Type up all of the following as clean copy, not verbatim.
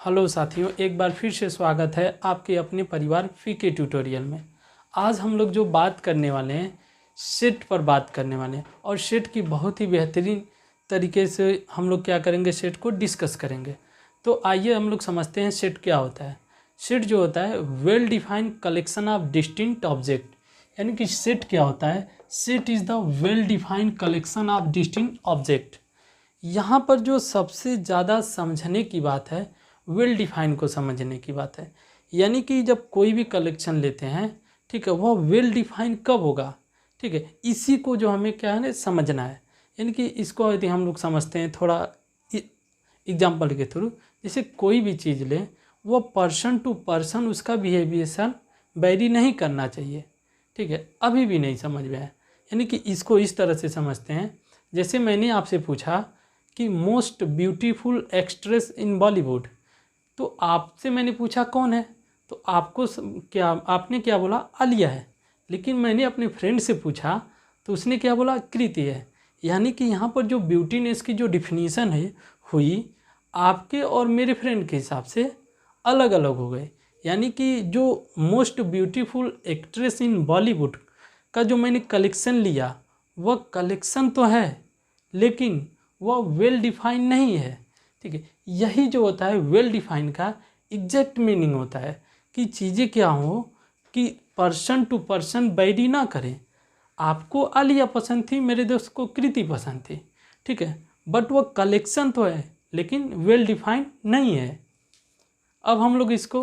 Hello साथियों, एक बार फिर से स्वागत है आपके अपने परिवार फीके ट्यूटोरियल में। आज हम लोग जो बात करने वाले हैं सेट पर बात करने वाले हैं और सेट की बहुत ही बेहतरीन तरीके से हम लोग क्या करेंगे, सेट को डिस्कस करेंगे। तो आइए हम लोग समझते हैं सेट क्या होता है। सेट जो होता है well defined collection of distinct object, यानी कि सेट क्या होता है। Set is the well defined collection of distinct object. यहाँ पर जो सबसे ज़्यादा समझने की बात है वेल डिफाइन को समझने की बात है। यानी कि जब कोई भी कलेक्शन लेते हैं, ठीक है, वह वेल डिफाइन कब होगा, ठीक है, इसी को जो हमें क्या है ना समझना है। यानी कि इसको यदि हम लोग समझते हैं थोड़ा एग्जाम्पल के थ्रू, जैसे कोई भी चीज़ लें वो पर्सन टू पर्सन उसका बिहेवियर वेरी नहीं करना चाहिए, ठीक है, अभी भी नहीं समझ में आया। यानी कि इसको इस तरह से समझते हैं, जैसे मैंने आपसे पूछा कि most beautiful actress in Bollywood, तो आपसे मैंने पूछा कौन है, तो आपको क्या आपने क्या बोला, आलिया है। लेकिन मैंने अपने फ्रेंड से पूछा तो उसने क्या बोला, कृति है। यानी कि यहाँ पर जो ब्यूटीनेस की जो डिफिनीसन है हुई आपके और मेरे फ्रेंड के हिसाब से अलग अलग हो गए। यानी कि जो most beautiful actress in Bollywood का जो मैंने कलेक्शन लिया वह कलेक्शन तो है लेकिन वह वेल डिफाइन नहीं है, ठीक है। यही जो होता है वेल डिफाइन का एग्जैक्ट मीनिंग होता है कि चीज़ें क्या हो कि पर्सन टू पर्सन वेरी ना करें। आपको आलिया पसंद थी, मेरे दोस्त को कृति पसंद थी, ठीक है, बट वो कलेक्शन तो है लेकिन वेल डिफाइन नहीं है। अब हम लोग इसको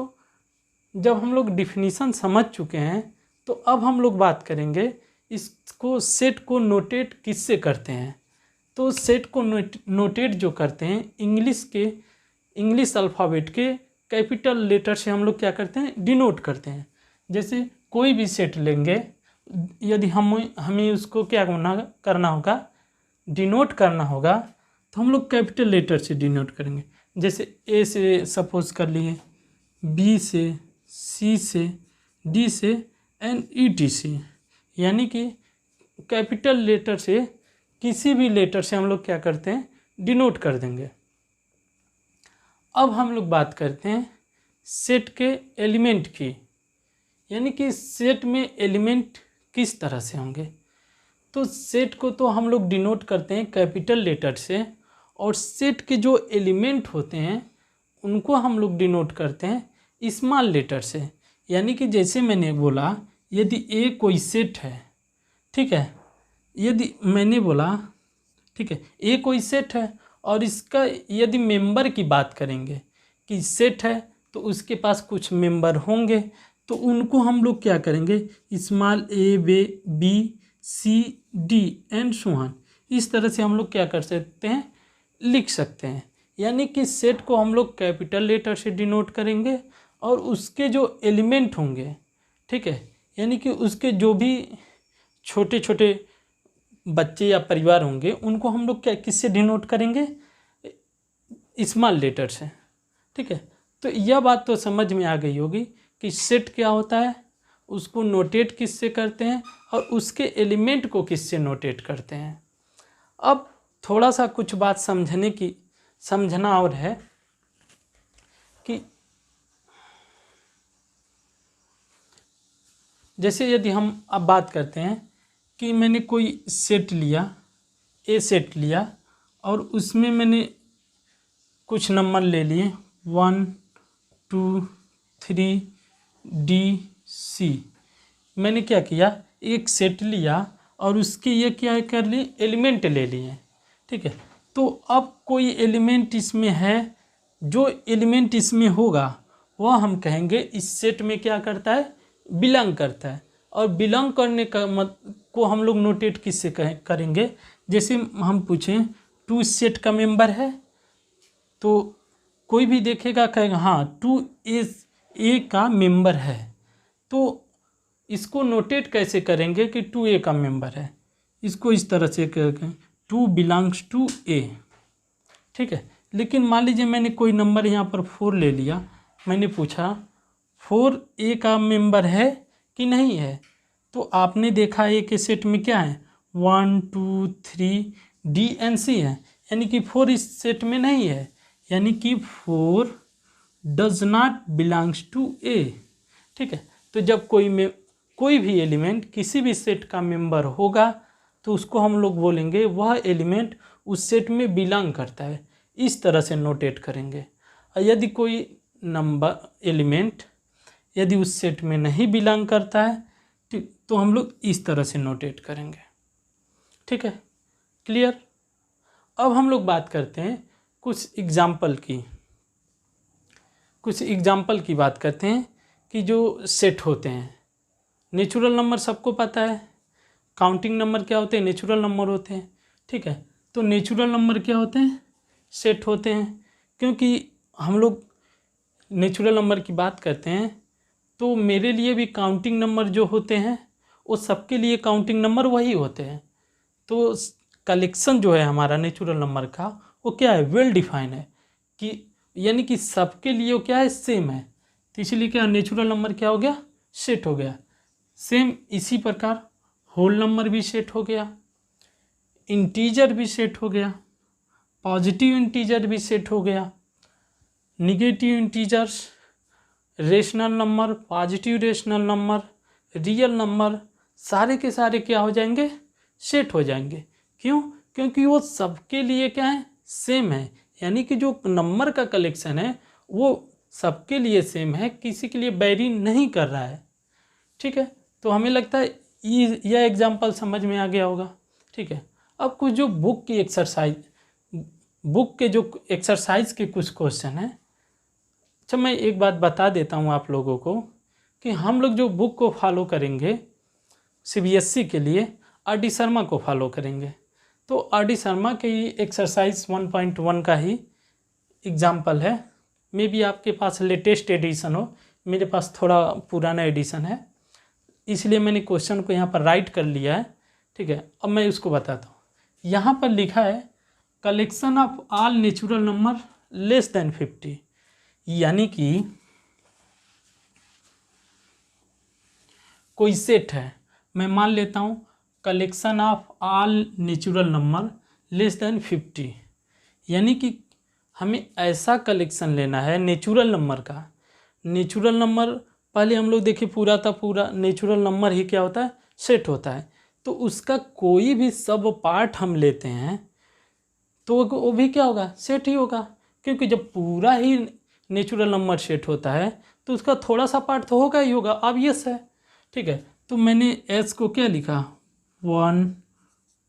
जब हम लोग डिफिनीसन समझ चुके हैं तो अब हम लोग बात करेंगे इसको सेट को नोटेट किससे करते हैं। तो सेट को नोटेट जो करते हैं इंग्लिश अल्फ़ाबेट के कैपिटल लेटर से हम लोग क्या करते हैं, डिनोट करते हैं। जैसे कोई भी सेट लेंगे, यदि हमें उसको क्या करना होगा, डिनोट करना होगा, तो हम लोग कैपिटल लेटर से डिनोट करेंगे। जैसे ए से सपोज कर लिए, बी से, सी से, डी से एंड ई टी सी। यानी कि कैपिटल लेटर से किसी भी लेटर से हम लोग क्या करते हैं, डिनोट कर देंगे। अब हम लोग बात करते हैं सेट के एलिमेंट की, यानी कि सेट में एलिमेंट किस तरह से होंगे। तो सेट को तो हम लोग डिनोट करते हैं कैपिटल लेटर से, और सेट के जो एलिमेंट होते हैं उनको हम लोग डिनोट करते हैं स्मॉल लेटर से। यानी कि जैसे मैंने बोला यदि ए कोई सेट है, ठीक है, यदि मैंने बोला ठीक है ए कोई सेट है और इसका यदि मेंबर की बात करेंगे कि सेट है तो उसके पास कुछ मेंबर होंगे, तो उनको हम लोग क्या करेंगे, small A B C D and so on, इस तरह से हम लोग क्या कर सकते हैं, लिख सकते हैं। यानी कि सेट को हम लोग कैपिटल लेटर से डिनोट करेंगे और उसके जो एलिमेंट होंगे, ठीक है, यानी कि उसके जो भी छोटे छोटे बच्चे या परिवार होंगे उनको हम लोग क्या किससे डिनोट करेंगे, स्मॉल लेटर से, ठीक है। तो यह बात तो समझ में आ गई होगी कि सेट क्या होता है, उसको नोटेट किससे करते हैं और उसके एलिमेंट को किससे नोटेट करते हैं। अब थोड़ा सा कुछ बात समझना और है कि जैसे यदि हम अब बात करते हैं कि मैंने कोई सेट लिया, ए सेट लिया, और उसमें मैंने कुछ नंबर ले लिए 1 2 3 डी सी। मैंने क्या किया, एक सेट लिया और उसके ये क्या कर लिए, एलिमेंट ले लिए, ठीक है। तो अब कोई एलिमेंट इसमें है, जो एलिमेंट इसमें होगा वह हम कहेंगे इस सेट में क्या करता है, बिलोंग करता है। और बिलोंग करने का को हम लोग नोटेट किससे करेंगे, जैसे हम पूछें 2 इस सेट का मेंबर है, तो कोई भी देखेगा कहेगा हाँ 2 इस ए का मेंबर है। तो इसको नोटेट कैसे करेंगे कि 2 ए का मेंबर है, इसको इस तरह से करेंगे 2 बिलोंग्स टू ए, ठीक है। लेकिन मान लीजिए मैंने कोई नंबर यहाँ पर 4 ले लिया, मैंने पूछा 4 ए का मेंबर है कि नहीं है, तो आपने देखा ए के सेट में क्या है 1 2 3 डी एन सी है, यानी कि 4 इस सेट में नहीं है। यानी कि 4 डज नॉट बिलोंग्स टू ए। ठीक है, तो जब कोई भी एलिमेंट किसी भी सेट का मेंबर होगा तो उसको हम लोग बोलेंगे वह एलिमेंट उस सेट में बिलोंग करता है, इस तरह से नोटेट करेंगे। और यदि कोई नंबर एलिमेंट यदि उस सेट में नहीं बिलोंग करता है ठीक, तो हम लोग इस तरह से नोटेट करेंगे। ठीक है, क्लियर। अब हम लोग बात करते हैं कुछ एग्जाम्पल की बात करते हैं कि जो सेट होते हैं। नेचुरल नंबर सबको पता है, काउंटिंग नंबर क्या होते हैं, नेचुरल नंबर होते हैं। ठीक है, तो नेचुरल नंबर क्या होते हैं, सेट होते हैं। क्योंकि हम लोग नेचुरल नंबर की बात करते हैं तो मेरे लिए भी काउंटिंग नंबर जो होते हैं वो सबके लिए काउंटिंग नंबर वही होते हैं। तो कलेक्शन जो है हमारा नेचुरल नंबर का वो क्या है, वेल डिफाइन है, कि यानी कि सबके लिए वो क्या है, सेम है। तो इसलिए क्या नेचुरल नंबर क्या हो गया, सेट हो गया। सेम इसी प्रकार होल नंबर भी सेट हो गया, इंटीजर भी सेट हो गया, पॉजिटिव इंटीजर भी सेट हो गया, negative integers, rational number, positive rational number, real number, सारे के सारे क्या हो जाएंगे, सेट हो जाएंगे। क्यों, क्योंकि वो सबके लिए क्या है, सेम है। यानी कि जो नंबर का कलेक्शन है वो सबके लिए सेम है, किसी के लिए वेरी नहीं कर रहा है। ठीक है, तो हमें लगता है यह एग्जाम्पल समझ में आ गया होगा। ठीक है, अब कुछ जो बुक के जो एक्सरसाइज के कुछ क्वेश्चन हैं। अच्छा, मैं एक बात बता देता हूँ आप लोगों को कि हम लोग जो बुक को फॉलो करेंगे सीबीएसई के लिए आर.डी. शर्मा को फॉलो करेंगे। तो आर.डी. शर्मा के ही एक्सरसाइज 1.1 का ही एग्जाम्पल है। मे बी आपके पास लेटेस्ट एडिशन हो, मेरे पास थोड़ा पुराना एडिशन है, इसलिए मैंने क्वेश्चन को यहाँ पर राइट कर लिया है। ठीक है, अब मैं उसको बताता हूँ। यहाँ पर लिखा है collection of all natural number less than 50। यानी कि कोई सेट है, मैं मान लेता हूँ collection of all natural number less than 50। यानी कि हमें ऐसा कलेक्शन लेना है नेचुरल नंबर का। नेचुरल नंबर पहले हम लोग देखिए पूरा नेचुरल नंबर ही क्या होता है, सेट होता है। तो उसका कोई भी सब पार्ट हम लेते हैं तो वो भी क्या होगा, सेट ही होगा। क्योंकि जब पूरा ही नेचुरल नंबर सेट होता है तो उसका थोड़ा सा पार्ट तो होगा ही होगा, ऑब्वियस है। ठीक है, तो मैंने एस को क्या लिखा, 1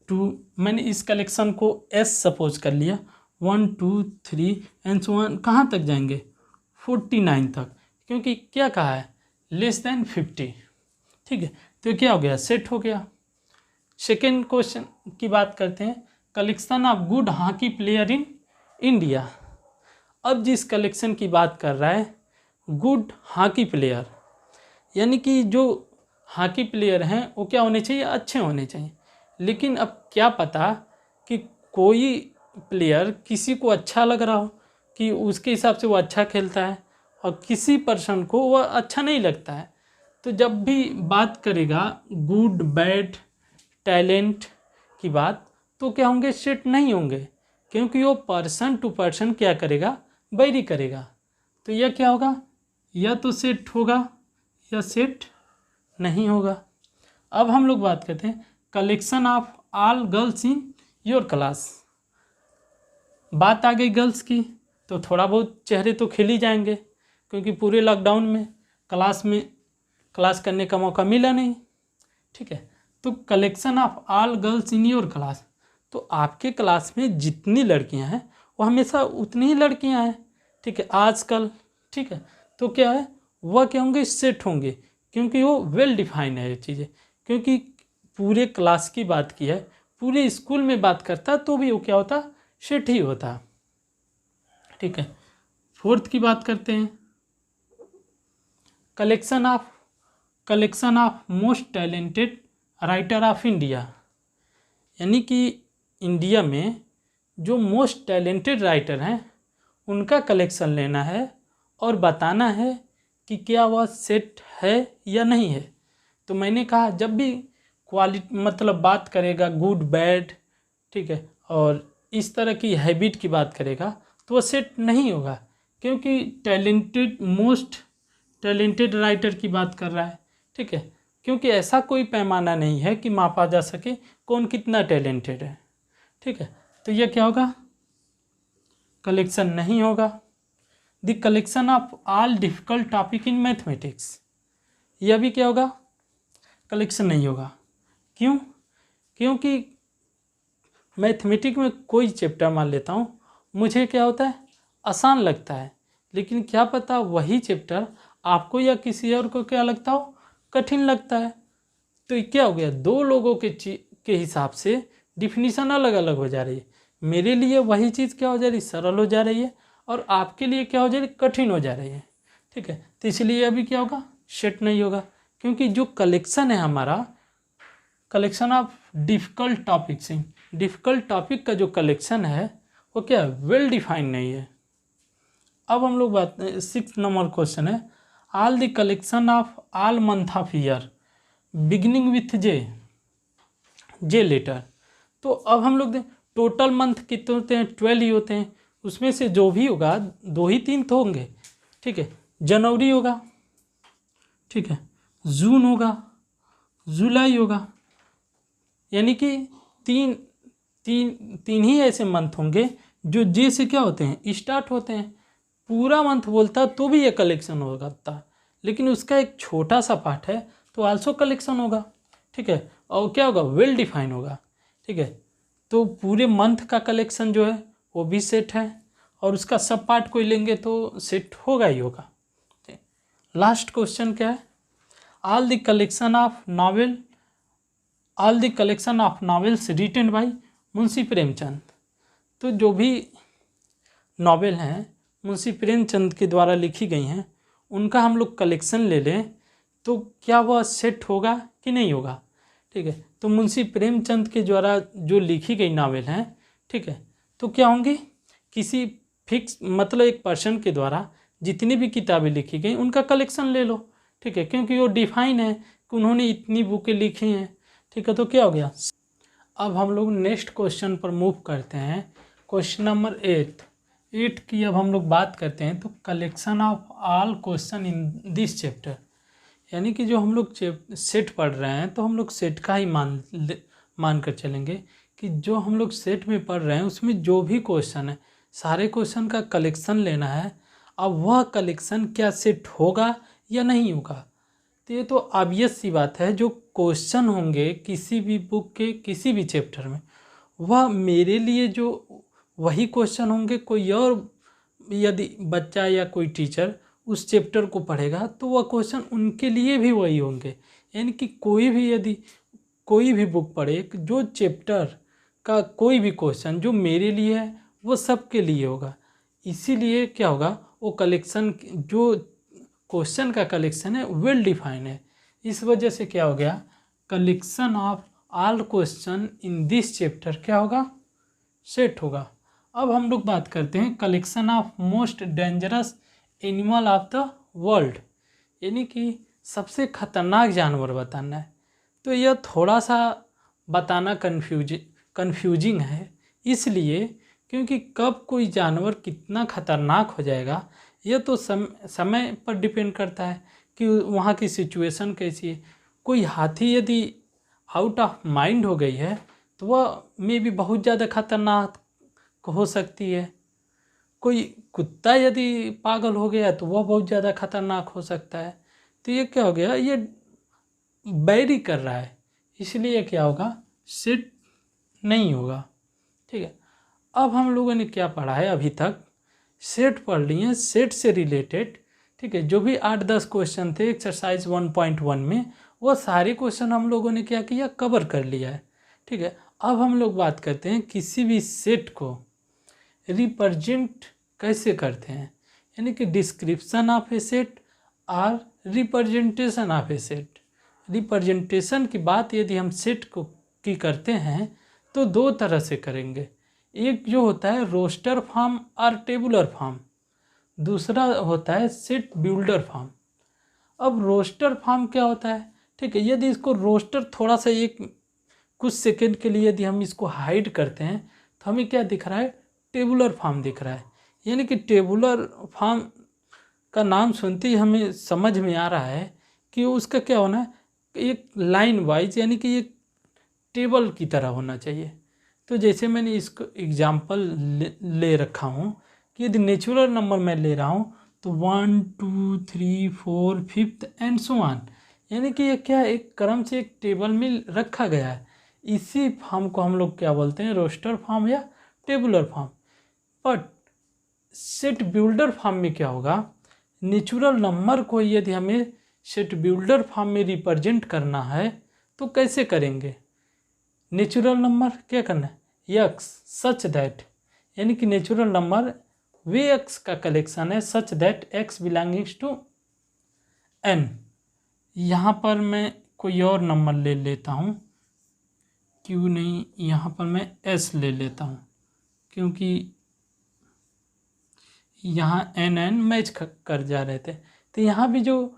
2, मैंने इस कलेक्शन को एस सपोज कर लिया, 1 2 3 एंड सो ऑन, कहाँ तक जाएंगे, 49 तक। क्योंकि क्या कहा है, लेस देन 50। ठीक है, तो क्या हो गया, सेट हो गया। सेकेंड क्वेश्चन की बात करते हैं, collection of good hockey player in India. अब जिस कलेक्शन की बात कर रहा है गुड हॉकी प्लेयर, यानी कि जो हॉकी प्लेयर हैं वो क्या होने चाहिए, अच्छे होने चाहिए। लेकिन अब क्या पता कि कोई प्लेयर किसी को अच्छा लग रहा हो कि उसके हिसाब से वो अच्छा खेलता है और किसी पर्सन को वह अच्छा नहीं लगता है। तो जब भी बात करेगा गुड बैड टैलेंट की बात, तो क्या होंगे, सेट नहीं होंगे। क्योंकि वो पर्सन टू पर्सन क्या करेगा, वेरी करेगा। तो यह क्या होगा, या तो सेट होगा या सेट नहीं होगा। अब हम लोग बात करते हैं collection of all girls in your class. बात आ गई गर्ल्स की तो थोड़ा बहुत चेहरे तो खिल ही जाएंगे, क्योंकि पूरे लॉकडाउन में क्लास करने का मौका मिला नहीं। ठीक है, तो collection of all girls in your class, तो आपके क्लास में जितनी लड़कियां हैं वो हमेशा उतनी ही लड़कियां हैं। ठीक है, आजकल। ठीक है, तो क्या है, वह क्या होंगे, सेट होंगे। क्योंकि वो वेल डिफाइन है ये चीज़ें। क्योंकि पूरे क्लास की बात की है, पूरे स्कूल में बात करता तो भी वो क्या होता, सेट ही होता। ठीक है, फोर्थ की बात करते हैं, collection of most talented writer of India. यानी कि इंडिया में जो मोस्ट टैलेंटेड राइटर हैं उनका कलेक्शन लेना है और बताना है कि क्या वह सेट है या नहीं है। तो मैंने कहा जब भी क्वालिटी मतलब बात करेगा गुड बैड, ठीक है, और इस तरह की हैबिट की बात करेगा तो वह सेट नहीं होगा। क्योंकि मोस्ट टैलेंटेड राइटर की बात कर रहा है, ठीक है। क्योंकि ऐसा कोई पैमाना नहीं है कि मापा जा सके कौन कितना टैलेंटेड है, ठीक है। तो ये क्या होगा, कलेक्शन नहीं होगा। The collection of all difficult topic in mathematics, यह भी क्या होगा, कलेक्शन नहीं होगा। क्यों? क्योंकि मैथमेटिक्स में कोई चैप्टर मान लेता हूँ, मुझे क्या होता है, आसान लगता है, लेकिन क्या पता वही चैप्टर आपको या किसी और को क्या लगता हो, कठिन लगता है। तो ये क्या हो गया, दो लोगों के हिसाब से डिफिनीशन अलग अलग हो जा रही है। मेरे लिए वही चीज़ क्या हो जा रही है, सरल हो जा रही है, और आपके लिए क्या हो जा रही है, कठिन हो जा रही है, ठीक है। तो इसलिए अभी क्या होगा, सेट नहीं होगा। क्योंकि जो कलेक्शन है हमारा, कलेक्शन ऑफ डिफ़िकल्ट टॉपिक्स हैं, डिफ़िकल्ट टॉपिक का जो कलेक्शन है वो क्या वेल डिफाइन नहीं है। अब हम लोग बात 6 नंबर क्वेश्चन है, all the collection of all month of year beginning with J letter. तो अब हम लोग टोटल मंथ कितने होते हैं, 12 ही होते हैं। उसमें से जो भी होगा 2 ही 3 तो होंगे, ठीक है। जनवरी होगा, ठीक है, जून होगा, जुलाई होगा, यानी कि तीन तीन तीन ही ऐसे मंथ होंगे जो जे से क्या होते हैं, स्टार्ट होते हैं। पूरा मंथ बोलता तो भी ये कलेक्शन होगा, लेकिन उसका एक छोटा सा पार्ट है तो आल्सो कलेक्शन होगा, ठीक है। और क्या होगा, वेल डिफाइन होगा, ठीक है। तो पूरे मंथ का कलेक्शन जो है वो भी सेट है, और उसका सब पार्ट कोई लेंगे तो सेट होगा ही होगा। लास्ट क्वेश्चन क्या है, all the collection of novels written by Munshi Premchand. तो जो भी नॉवेल हैं मुंशी प्रेमचंद के द्वारा लिखी गई हैं, उनका हम लोग कलेक्शन ले लें तो क्या वह सेट होगा कि नहीं होगा, ठीक है। तो मुंशी प्रेमचंद के द्वारा जो लिखी गई नावल हैं, ठीक है, तो क्या होंगी, किसी फिक्स मतलब एक पर्सन के द्वारा जितनी भी किताबें लिखी गई उनका कलेक्शन ले लो, ठीक है। क्योंकि वो डिफाइन है कि उन्होंने इतनी बुकें लिखी हैं, ठीक है। तो क्या हो गया, अब हम लोग नेक्स्ट क्वेश्चन पर मूव करते हैं। क्वेश्चन नंबर 8 की अब हम लोग बात करते हैं। तो collection of all question in this chapter, यानी कि जो हम लोग सेट पढ़ रहे हैं तो हम लोग सेट का ही मान कर चलेंगे कि जो हम लोग सेट में पढ़ रहे हैं उसमें जो भी क्वेश्चन है सारे क्वेश्चन का कलेक्शन लेना है। अब वह कलेक्शन क्या सेट होगा या नहीं होगा, तो ये तो ऑब्वियस सी बात है, जो क्वेश्चन होंगे किसी भी बुक के किसी भी चैप्टर में, वह मेरे लिए जो वही क्वेश्चन होंगे। कोई और यदि बच्चा या कोई टीचर उस चैप्टर को पढ़ेगा तो वह क्वेश्चन उनके लिए भी वही होंगे। यानी कि कोई भी यदि कोई भी बुक पढ़े, जो चैप्टर का कोई भी क्वेश्चन जो मेरे लिए है वो सबके लिए होगा। इसीलिए क्या होगा, वो कलेक्शन जो क्वेश्चन का कलेक्शन है वेल डिफाइन है। इस वजह से क्या हो गया, collection of all question in this chapter क्या होगा, सेट होगा। अब हम लोग बात करते हैं collection of most dangerous animal of the world, यानी कि सबसे खतरनाक जानवर बताना है। तो यह थोड़ा सा बताना कन्फ्यूजिंग है, इसलिए क्योंकि कब कोई जानवर कितना खतरनाक हो जाएगा यह तो समय पर डिपेंड करता है कि वहाँ की सिचुएशन कैसी है। कोई हाथी यदि आउट ऑफ माइंड हो गई है तो वह मे भी बहुत ज़्यादा खतरनाक हो सकती है। कोई कुत्ता यदि पागल हो गया तो वह बहुत ज़्यादा खतरनाक हो सकता है। तो ये क्या हो गया, ये बैरी कर रहा है, इसलिए क्या होगा, सेट नहीं होगा, ठीक है। अब हम लोगों ने क्या पढ़ा है, अभी तक सेट पढ़ लिए, सेट से रिलेटेड, ठीक है। जो भी 8-10 क्वेश्चन थे एक्सरसाइज 1.1 में, वो सारे क्वेश्चन हम लोगों ने क्या किया, कवर कर लिया है, ठीक है। अब हम लोग बात करते हैं किसी भी सेट को रिप्रेजेंट कैसे करते हैं, यानी कि डिस्क्रिप्शन ऑफ ए सेट और representation of A set. Representation की बात यदि हम सेट को की करते हैं तो 2 तरह से करेंगे। एक जो होता है रोस्टर फॉर्म और टेबुलर फॉर्म, दूसरा होता है सेट बिल्डर फॉर्म। अब रोस्टर फॉर्म क्या होता है, ठीक है। यदि इसको रोस्टर थोड़ा सा कुछ सेकंड के लिए यदि हम इसको हाइड करते हैं तो हमें क्या दिख रहा है, टेबुलर फॉर्म दिख रहा है। यानी कि टेबुलर फॉर्म का नाम सुनते ही हमें समझ में आ रहा है कि उसका क्या होना है, एक लाइन वाइज यानी कि एक टेबल की तरह होना चाहिए। तो जैसे मैंने इसको एग्जाम्पल ले रखा हूँ कि यदि नेचुरल नंबर मैं ले रहा हूँ तो 1 2 3 4 5 एंड सो ऑन, यानी कि ये क्या है, एक क्रम से एक टेबल में रखा गया है। इसी फॉर्म को हम लोग क्या बोलते हैं, रोस्टर फॉर्म या tabular form. But set builder form में क्या होगा, नेचुरल नंबर को यदि हमें सेट बिल्डर फॉर्म में रिप्रेजेंट करना है तो कैसे करेंगे। नेचुरल नंबर क्या करना है, एक्स सच दैट, यानी कि नेचुरल नंबर वे एक्स का कलेक्शन है such that X belongings to N. यहाँ पर मैं कोई और नंबर ले लेता हूँ, क्यों नहीं, यहाँ पर मैं एस ले लेता हूँ क्योंकि यहाँ एन एन मैच कर जा रहे थे। तो यहाँ भी जो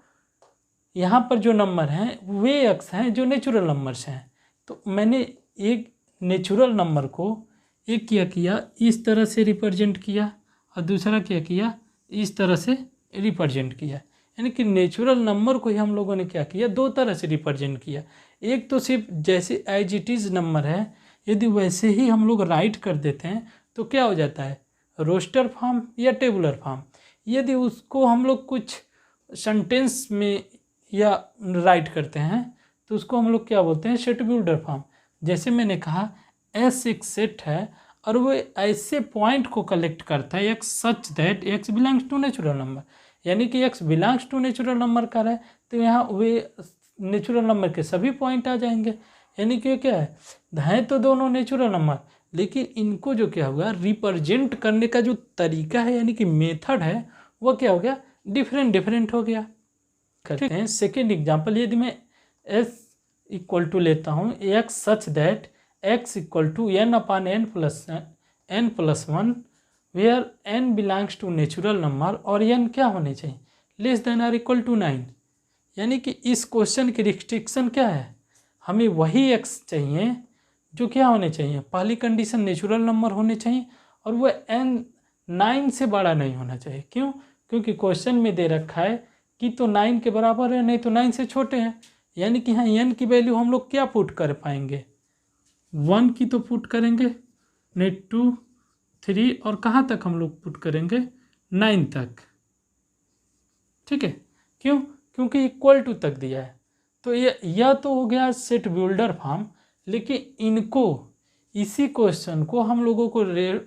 यहाँ पर जो नंबर हैं वे एक्स हैं जो नेचुरल नंबर्स हैं। तो मैंने एक नेचुरल नंबर को एक क्या किया, इस तरह से रिप्रेजेंट किया और दूसरा क्या किया, इस तरह से रिप्रेजेंट किया। यानी कि नेचुरल नंबर को ही हम लोगों ने क्या किया, दो तरह से रिप्रेजेंट किया। एक तो सिर्फ जैसे एज इट इज़ नंबर है यदि वैसे ही हम लोग राइट कर देते हैं तो क्या हो जाता है, रोस्टर फॉर्म या टेबुलर फॉर्म। यदि उसको हम लोग कुछ सेंटेंस में या राइट करते हैं तो उसको हम लोग क्या बोलते हैं, सेट बिल्डर फॉर्म। जैसे मैंने कहा एस एक सेट है और वो ऐसे पॉइंट को कलेक्ट करता है X such that X belongs to natural number, यानी कि X belongs to natural number का है तो यहाँ वे नेचुरल नंबर के सभी पॉइंट आ जाएंगे। यानी कि क्या है तो दोनों नेचुरल नंबर, लेकिन इनको जो क्या हुआ, रिप्रेजेंट करने का जो तरीका है यानी कि मेथड है वो क्या हो गया, डिफरेंट हो गया। करते हैं सेकेंड एग्जाम्पल, यदि मैं एस इक्वल टू लेता हूँ X such that X equal to N upon N plus one where N belongs to natural number और एन क्या होने चाहिए, लेस देन और इक्वल टू 9। यानी कि इस क्वेश्चन की रिस्ट्रिक्शन क्या है, हमें वही एक्स चाहिए जो क्या होने चाहिए, पहली कंडीशन नेचुरल नंबर होने चाहिए और वो एन 9 से बड़ा नहीं होना चाहिए। क्यों, क्योंकि क्वेश्चन में दे रखा है कि तो 9 के बराबर है, नहीं तो 9 से छोटे हैं। यानी कि यहाँ एन की वैल्यू हम लोग क्या पुट कर पाएंगे, 1 की तो पुट करेंगे, नहीं 2 3 और कहाँ तक हम लोग पुट करेंगे, 9 तक। ठीक है, क्यों, क्योंकि इक्वल टू तक दिया है। तो यह तो हो गया सेट बिल्डर फॉर्म, लेकिन इनको इसी क्वेश्चन को हम लोगों को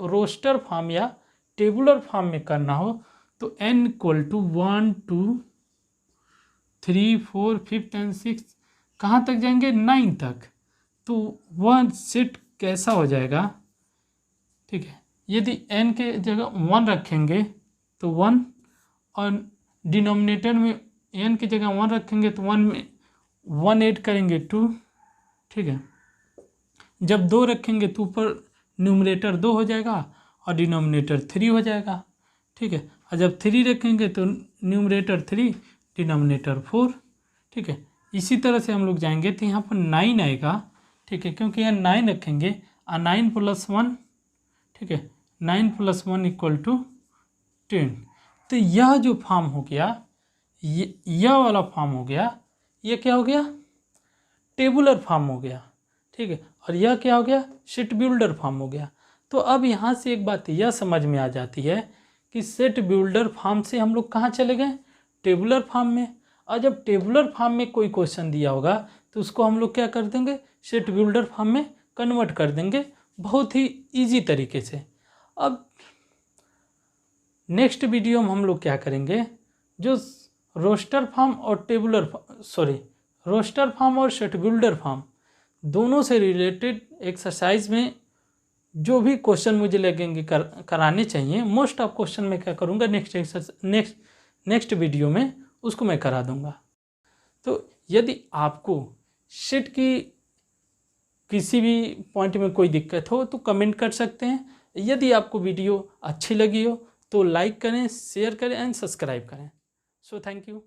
रोस्टर फॉर्म या टेबुलर फॉर्म में करना हो तो n इक्वल टू 1 2 3 4 5 एंड 6 कहाँ तक जाएंगे, 9 तक। तो वह सेट कैसा हो जाएगा, ठीक है, यदि n के जगह 1 रखेंगे तो 1 और डिनोमिनेटर में n की जगह 1 रखेंगे तो 1 में 1 ऐड करेंगे 2, ठीक है। जब 2 रखेंगे तो ऊपर न्यूमरेटर 2 हो जाएगा और डिनोमिनेटर 3 हो जाएगा, ठीक है। और जब 3 रखेंगे तो न्यूमरेटर 3 डिनोमिनेटर 4, ठीक है। इसी तरह से हम लोग जाएंगे तो यहाँ पर 9 आएगा, ठीक है, क्योंकि यहाँ 9 रखेंगे और 9 + 1, ठीक है, 9 + 1 इक्वल टू 10। तो यह जो फॉर्म हो गया, यह वाला फॉर्म हो गया, ये क्या हो गया, टेबुलर फॉर्म हो गया, ठीक है। और यह क्या हो गया, सेट बिल्डर फॉर्म हो गया। तो अब यहाँ से एक बात यह समझ में आ जाती है कि सेट बिल्डर फॉर्म से हम लोग कहाँ चले गए, टेबुलर फॉर्म में। और जब टेबुलर फॉर्म में कोई क्वेश्चन दिया होगा तो उसको हम लोग क्या कर देंगे, सेट बिल्डर फॉर्म में कन्वर्ट कर देंगे बहुत ही ईजी तरीके से। अब नेक्स्ट वीडियो में हम लोग क्या करेंगे, जो रोस्टर फॉर्म और रोस्टर फॉर्म और सेट बिल्डर फॉर्म दोनों से रिलेटेड एक्सरसाइज में जो भी क्वेश्चन मुझे लगेंगे कराने चाहिए, मोस्ट ऑफ क्वेश्चन मैं क्या करूँगा नेक्स्ट वीडियो में उसको मैं करा दूँगा। तो यदि आपको सेट की किसी भी पॉइंट में कोई दिक्कत हो तो कमेंट कर सकते हैं। यदि आपको वीडियो अच्छी लगी हो तो लाइक करें, शेयर करें एंड सब्सक्राइब करें। So thank you.